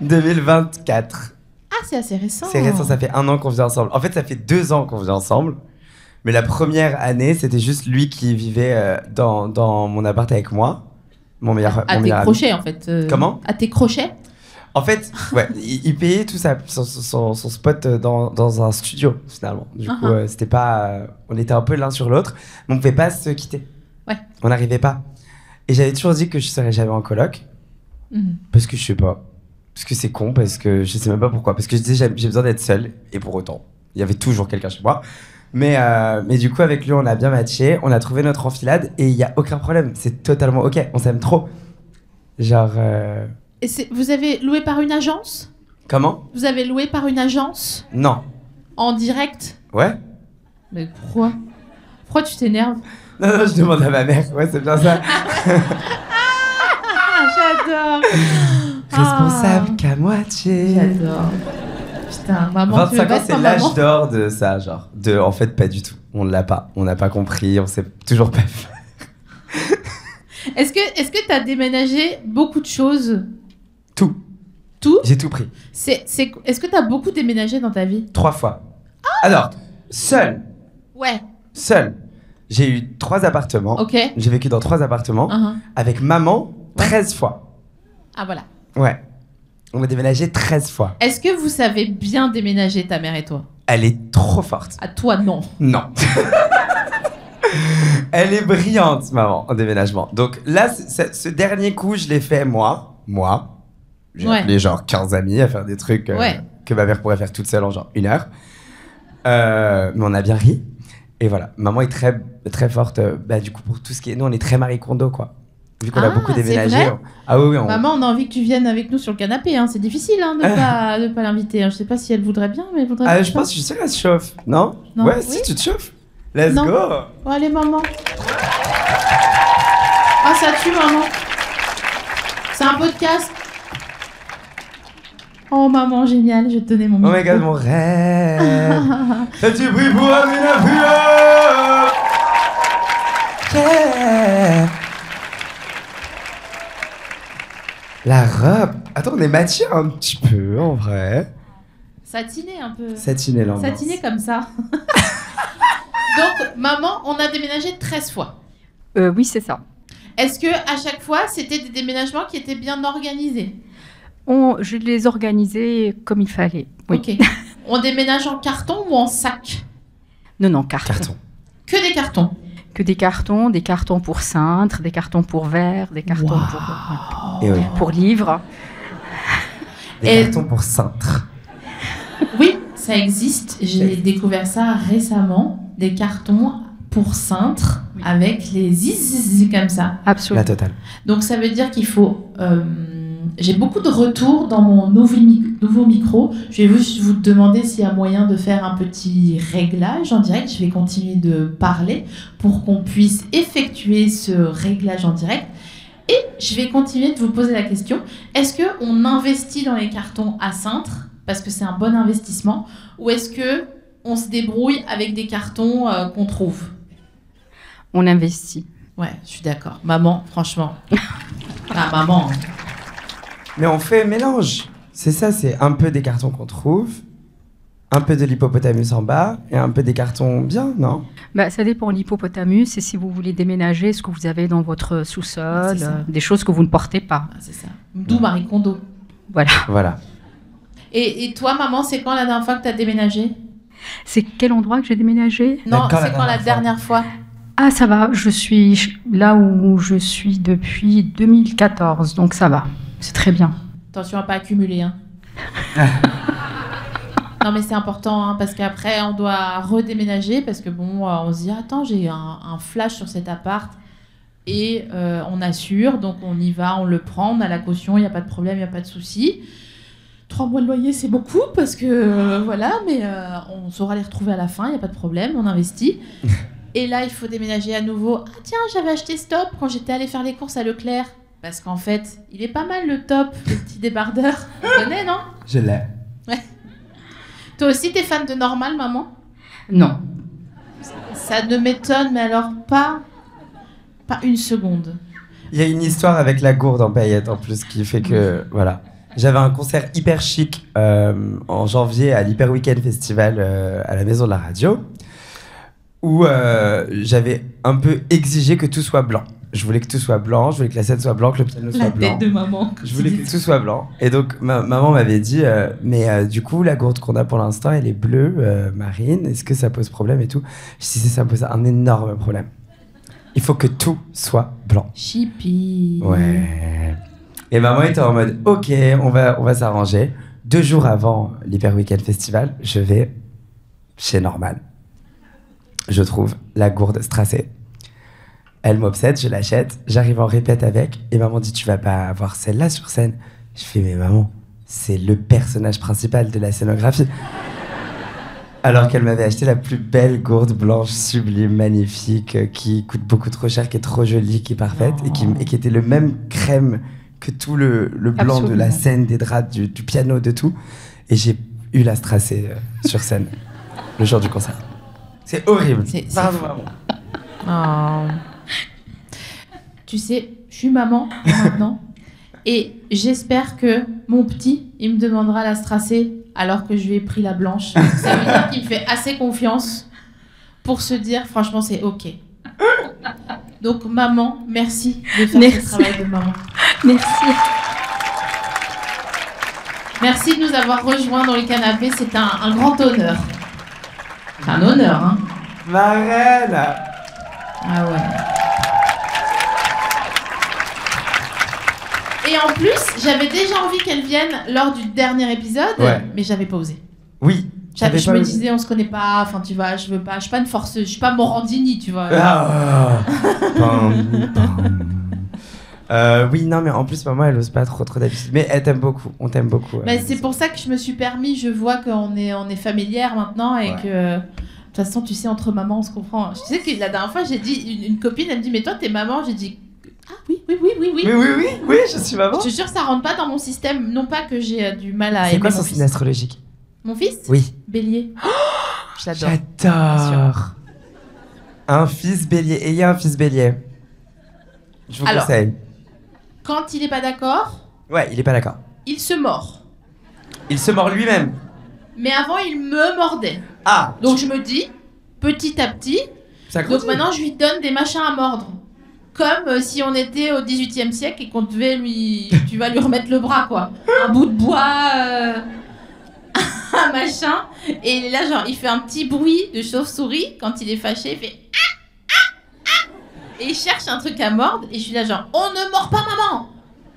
2024. Ah, c'est assez récent. C'est récent, ça fait 1 an qu'on vit ensemble. En fait, ça fait 2 ans qu'on vit ensemble. Mais la première année, c'était juste lui qui vivait dans mon appart avec moi. Mon meilleur tes crochets, en fait. Comment? À tes crochets? En fait, ouais, il payait tout ça, son spot dans un studio, finalement. Du coup, c'était pas... on était un peu l'un sur l'autre, mais on pouvait pas se quitter. Ouais. On n'arrivait pas. Et j'avais toujours dit que je serais jamais en coloc. Parce que je sais pas. Parce que c'est con, parce que je sais même pas pourquoi. Parce que je disais, j'ai besoin d'être seul. Et pour autant, il y avait toujours quelqu'un chez moi. Mais du coup, avec lui, on a bien matché. On a trouvé notre enfilade. Et il y a aucun problème. C'est totalement OK. On s'aime trop. Genre... Et vous avez loué par une agence? Comment? Vous avez loué par une agence? Non. En direct? Ouais. Mais pourquoi? Pourquoi tu t'énerves? Non, je demande à ma mère. Ouais, c'est bien ça. J'adore. Responsable qu'à moitié. J'adore. Putain, maman, 25 ans, c'est l'âge d'or de ça, genre. En fait, pas du tout. On l'a pas. On n'a pas compris. On sait toujours pas faire. Est-ce que t'as déménagé beaucoup de choses? Tout. J'ai tout pris. Est-ce que t'as beaucoup déménagé dans ta vie? 3 fois. Alors, seul. Ouais. Seul. J'ai eu 3 appartements. Ok. J'ai vécu dans 3 appartements. Avec maman, 13 fois. Ah, voilà. Ouais. On a déménagé 13 fois. Est-ce que vous savez bien déménager, ta mère et toi? Elle est trop forte. À toi, non. Non. Elle est brillante, maman, en déménagement. Donc là, ce dernier coup, je l'ai fait moi. J'ai appelé genre 15 amis à faire des trucs que ma mère pourrait faire toute seule en genre 1 heure. Mais on a bien ri. Et voilà, maman est très, très forte. Du coup, pour tout ce qui est... Nous, on est très Marie Kondo, quoi. Vu qu'on a beaucoup déménagé. C'est vrai Ah oui. Maman, on a envie que tu viennes avec nous sur le canapé. Hein. C'est difficile de pas l'inviter. Hein. Je sais pas si elle voudrait bien, mais elle voudrait bien. Je pense que je suis sûre qu'elle se chauffe. Non? Ouais, si tu te chauffes. Let's go. Bon, allez, maman. Ah, ça tue, maman. C'est un podcast. Oh, maman, génial. Je vais te donner mon micro. Oh my God, mon rêve. T'as-tu pris pour Amina Fouillard? La robe. Attends, on est matchés un petit peu, en vrai. Satiné un peu. Satiné l'ambiance. Satiné comme ça. Donc, maman, on a déménagé 13 fois. Oui, c'est ça. Est-ce que à chaque fois, c'était des déménagements qui étaient bien organisés? Je les organisais comme il fallait. Oui. Ok. On déménage en carton ou en sac? Non, carton. Que des cartons? Que des cartons pour cintre, des cartons pour verre, des cartons pour livres. Des cartons pour cintre. Oui, ça existe. J'ai découvert ça récemment. Des cartons pour cintre avec les zizi comme ça. Absolument. La totale. Donc ça veut dire qu'il faut... j'ai beaucoup de retours dans mon nouveau micro. Je vais juste vous demander s'il y a moyen de faire un petit réglage en direct. Je vais continuer de parler pour qu'on puisse effectuer ce réglage en direct. Et je vais continuer de vous poser la question. Est-ce qu'on investit dans les cartons à cintre parce que c'est un bon investissement, ou est-ce que on se débrouille avec des cartons qu'on trouve? On investit. Ouais, je suis d'accord. Maman, franchement. Ah, maman. Mais on fait un mélange. C'est ça, c'est un peu des cartons qu'on trouve, un peu de l'hippopotamus en bas et un peu des cartons bien, non? Bah, ça dépend. L'hippopotamus, c'est si vous voulez déménager ce que vous avez dans votre sous-sol, des choses que vous ne portez pas. Ah, c'est ça. D'où Marie Kondo. Voilà. Et toi, maman, c'est quand la dernière fois que tu as déménagé? C'est quel endroit que j'ai déménagé? Non, c'est quand la dernière fois? Ah, ça va. Je suis là où je suis depuis 2014, donc ça va. C'est très bien. Attention à pas accumuler, hein. Non, mais c'est important, hein, parce qu'après, on doit redéménager, parce que bon, on se dit, attends, j'ai un flash sur cet appart, et on assure, donc on y va, on le prend, on a la caution, il n'y a pas de problème, il n'y a pas de souci. 3 mois de loyer, c'est beaucoup, parce que voilà, mais on saura les retrouver à la fin, il n'y a pas de problème, on investit. Et là, il faut déménager à nouveau. Ah tiens, j'avais acheté ce top quand j'étais allée faire les courses à Leclerc. Parce qu'en fait, il est pas mal le top, le petit débardeur. Tu connais, non? Je l'ai. Ouais. Toi aussi, t'es fan de Normal, maman? Non. Ça ne m'étonne, mais alors pas une seconde. Il y a une histoire avec la gourde en paillettes en plus qui fait que, voilà. J'avais un concert hyper chic en janvier à l'Hyper Weekend Festival à la Maison de la Radio, où j'avais un peu exigé que tout soit blanc. Je voulais que tout soit blanc, je voulais que la scène soit blanche, que le piano soit blanc. La tête de maman. Je voulais que tout soit blanc. Et donc, maman m'avait dit, mais du coup, la gourde qu'on a pour l'instant, elle est bleue, marine. Est-ce que ça pose problème et tout? Je dis, ça pose un énorme problème. Il faut que tout soit blanc. Chippy. Ouais. Et maman était en mode, ok, on va s'arranger. 2 jours avant l'Hyper Weekend Festival, je vais chez Normal. Je trouve la gourde strassée. Elle m'obsède, je l'achète, j'arrive en répète avec, et maman dit, tu vas pas avoir celle-là sur scène. Je fais, mais maman, c'est le personnage principal de la scénographie. Alors qu'elle m'avait acheté la plus belle gourde blanche, sublime, magnifique, qui coûte beaucoup trop cher, qui est trop jolie, qui est parfaite, et qui était le même crème que tout le blanc de la scène, des draps, du piano, de tout. Et j'ai eu la strassée sur scène, le jour du concert. C'est horrible. Pardon, maman. Oh. Tu sais, je suis maman maintenant, et j'espère que mon petit, il me demandera la strassée alors que je lui ai pris la blanche. Ça veut dire qu'il me fait assez confiance pour se dire, franchement, c'est ok. Donc, maman, merci de faire ce travail de maman. Merci. Merci de nous avoir rejoints dans les canapés, c'est un grand honneur. C'est un honneur, hein. Marraine. Ah ouais. Et en plus, j'avais déjà envie qu'elle vienne lors du dernier épisode, mais j'avais pas osé. Oui. Je me disais, on se connaît pas, enfin tu vois, je suis pas une forceuse, je suis pas Morandini, tu vois. Oui, non, mais en plus, maman, elle ose pas trop d'habitude. Mais elle t'aime beaucoup, on t'aime beaucoup. Mais c'est pour ça que je me suis permis, je vois qu'on est familière maintenant et que... De toute façon, tu sais, entre mamans, on se comprend. Tu sais que la dernière fois, j'ai dit, une copine, elle me dit, mais toi, t'es maman? J'ai dit, ah oui. Oui, je suis maman. Je te jure, ça rentre pas dans mon système. Non pas que j'ai du mal à aimer. C'est quoi son signe astrologique? Mon fils? Oui. Bélier. Je l'adore. J'adore. Un fils bélier. Et il y a un fils bélier. Je vous conseille. Quand il est pas d'accord... Ouais, il est pas d'accord. Il se mord. Il se mord lui-même. Mais avant, il me mordait. Ah. Donc je me dis, petit à petit... Donc maintenant, je lui donne des machins à mordre. Comme si on était au 18e siècle et qu'on devait tu vas lui remettre le bras, quoi. Un bout de bois, un machin. Et là, genre, il fait un petit bruit de chauve-souris. Quand il est fâché, il fait... Et il cherche un truc à mordre. Et je suis là, genre, on ne mord pas, maman.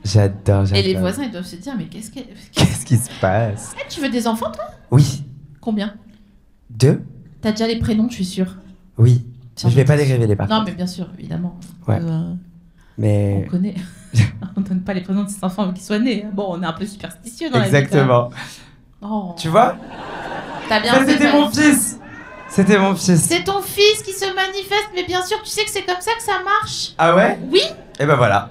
J'adore. Et les voisins, ils doivent se dire, mais qu'est-ce qui se passe? Tu veux des enfants, toi? Oui. Combien? 2. T'as déjà les prénoms, je suis sûre. Oui. Je vais pas les révéler par contre. Non, mais bien sûr, évidemment. Ouais. Mais... On connaît. On donne pas les prénoms de ses enfants avant qu'ils soient nés. Bon, on est un peu superstitieux dans Exactement. la vie. Oh. Tu vois? T'as bien fait. C'était mon fils. C'était mon fils. C'est ton fils qui se manifeste, mais bien sûr, tu sais que c'est comme ça que ça marche. Ah ouais? Oui. Et ben voilà.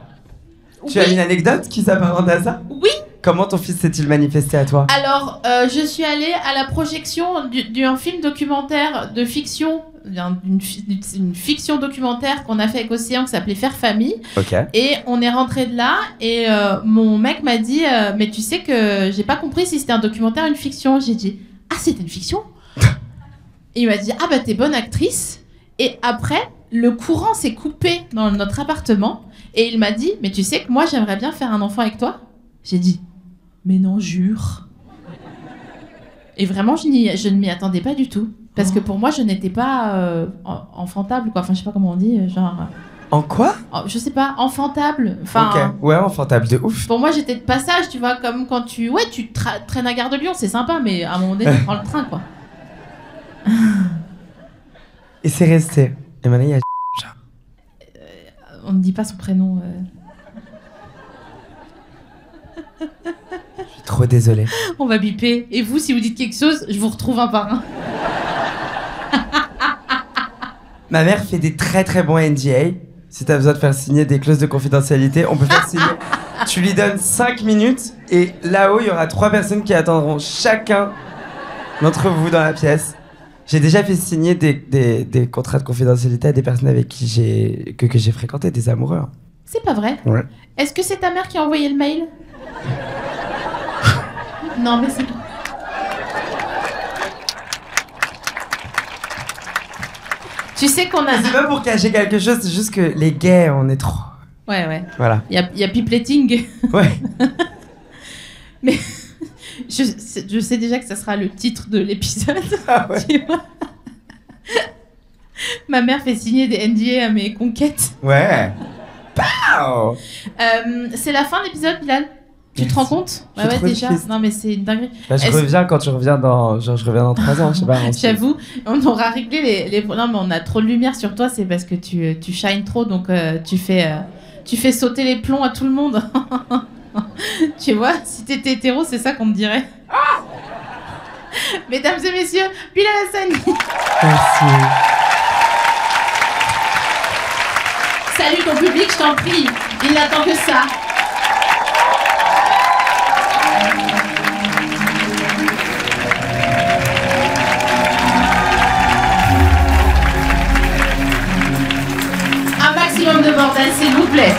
Tu as une anecdote qui s'apparente à ça? Oui. Comment ton fils s'est-il manifesté à toi? Alors, je suis allée à la projection d'un film documentaire de fiction, une fiction documentaire qu'on a fait avec Océan qui s'appelait Faire Famille. Okay. Et on est rentré de là et mon mec m'a dit mais tu sais que j'ai pas compris si c'était un documentaire ou une fiction. J'ai dit ah c'était une fiction. Et il m'a dit ah bah t'es bonne actrice. Et après le courant s'est coupé dans notre appartement et il m'a dit mais tu sais que moi j'aimerais bien faire un enfant avec toi. J'ai dit mais non jure. Et vraiment je ne m'y attendais pas du tout. Parce que pour moi, je n'étais pas enfantable, quoi. Enfin, je sais pas comment on dit, genre... En quoi? Je sais pas, enfantable. Enfin, ok, ouais, enfantable, de ouf. Pour moi, j'étais de passage, tu vois, comme quand tu... Ouais, tu traînes à Gare de Lyon, c'est sympa, mais à un moment donné, tu prends le train, quoi. Et c'est resté. Et maintenant, il y a... On ne dit pas son prénom. Je suis trop désolée. On va biper. Et vous, si vous dites quelque chose, je vous retrouve un par un. Ma mère fait des très très bons NDA. Si t'as besoin de faire signer des clauses de confidentialité, on peut faire signer. Tu lui donnes 5 minutes et là-haut, il y aura 3 personnes qui attendront chacun d'entre vous dans la pièce. J'ai déjà fait signer des contrats de confidentialité à des personnes avec qui j'ai fréquenté, des amoureux. C'est pas vrai? Ouais. Est-ce que c'est ta mère qui a envoyé le mail? Non, mais c'est... Tu sais qu'on a... C'est pas pour cacher quelque chose, c'est juste que les gays, on est trop... Ouais. Voilà. Il y a pipletting. Ouais. Mais je sais déjà que ça sera le titre de l'épisode. Ah ouais. Tu vois. Ma mère fait signer des NDA à mes conquêtes. Ouais. Pow. C'est la fin de l'épisode, Bilal. Tu te rends compte? Ouais, déjà. Triste. Non, mais c'est une dinguerie. Bah, je reviens quand tu reviens dans... Genre, je reviens dans 3 ans, je sais pas. J'avoue, on aura réglé les... Non, mais on a trop de lumière sur toi, c'est parce que tu shines trop, donc tu fais sauter les plombs à tout le monde. Tu vois, si t'étais hétéro, c'est ça qu'on te dirait. Mesdames et messieurs, Bilal Hassani. Merci. Salut ton public, je t'en prie. Il n'attend que ça. Un maximum de bordel, s'il vous plaît.